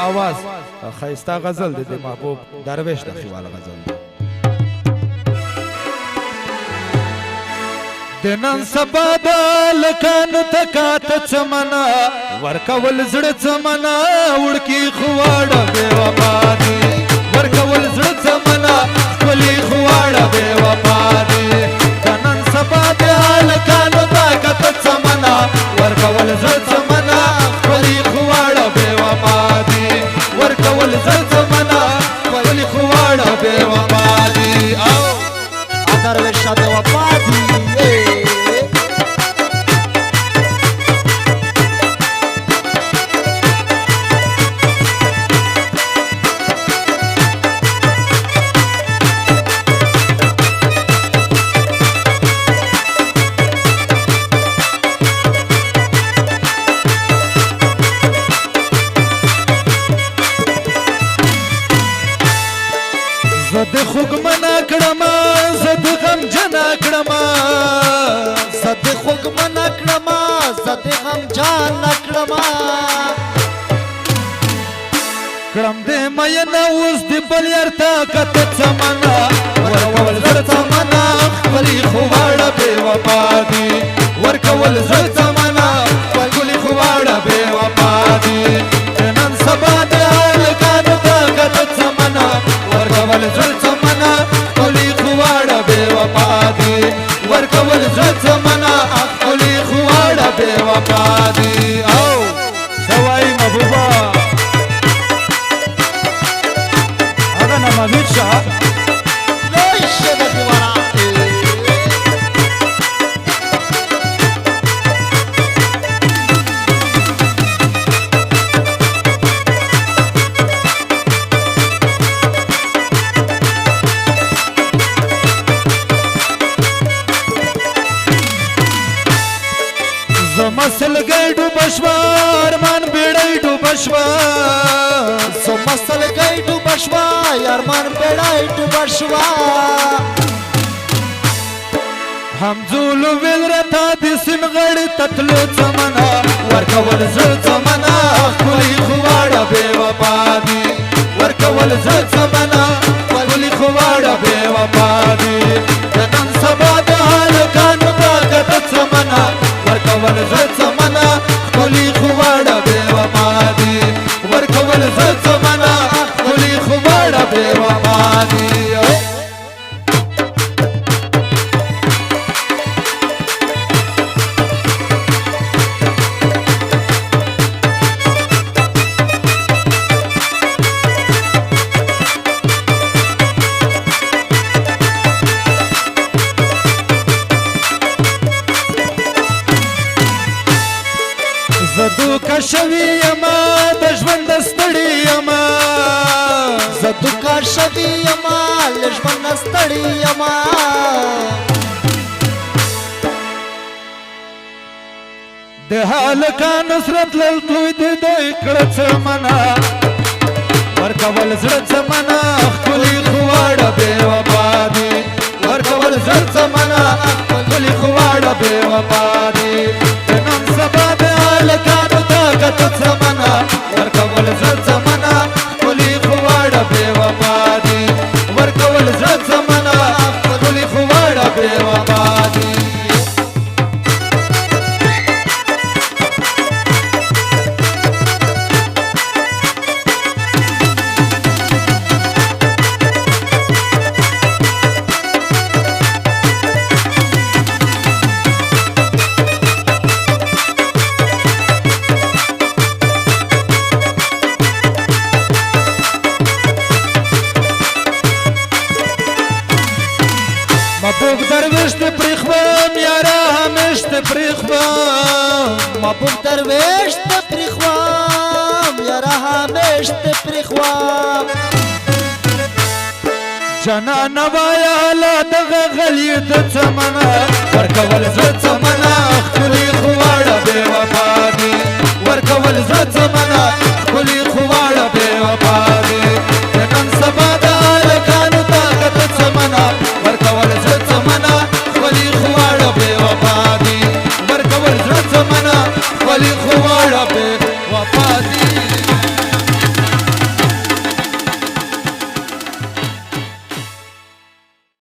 आवाज خیستا غزل دی محبوب درویش د خیوال غزل دی دنن سبا د لکان تکات چمنا ورکول زړه چمنا وړکی خواړه بے وفا دی ورکول زړه چمنا ولی خواړه بے وفا دی دنن سبا د لکان تکات چمنا ورکول زړه چمنا ولی خواړه بے وفا دی ورکول زړه چمنا ولی خواړه بے وفا دی او درویش بے وفا دی زد خوگ منا کڑما زد غم جنا کڑما زد خوگ منا کڑما زد غم جان کڑما کڑم دے مینا اوس دی بل یارتا کت چمنا ورکول زر چمنا ولی خواړه بے وفا دی ورکول زر چمنا ولی خواړه بے وفا دی نن سبا د الکان تا کت چمنا ورکول زر چمنا ولی خواړه بے وفا دی ورکول زر چمنا ولی خواړه بے وفا دی او سوای محبوبا مزید شاه لوش د خیوارا زمسل گئی ډوبشوا ارمان بیړی ډوبشوا زمسل گئی ډوبشوا ارمان بیړی ډوبشوا همزولو ویل رتا د سین غړی تتلو چمنا ورکول زړه چمنا کلی خواړه بے وفا دی ورکول زړه چمنا کلی خواړه بے وفا دی نن سبا د هلکان طاقت چمنا ورکول زړه چمنا کلی خواړه بے وفا دی ورکول زړه چمنا کلی خواړه بے وفا دی زدو کا شوی یما د ژوند ستړی یما زدو کا شوی یما د ژوند ستړی یما د هلکا نصرت لوی د کړه چمنا ورکول زړه چمنا خپلې خواړه بے وفا دی ورکول زړه چمنا خپلې خواړه بے وفا دی نن سبا د هلکانو طاقت چمنا ورکول زړه چمنا خپلې خواړه بے وفا دی ورکول زړه چمنا خپلې خواړه بے وفا دی محبوب درویش ته پرېښوم یاره همیش ته پرېښوم محبوب درویش ته پرېښوم یاره همیش ته پرېښوم جانانه وایه له دغه غلي د چمنه ورکول زړه چمنه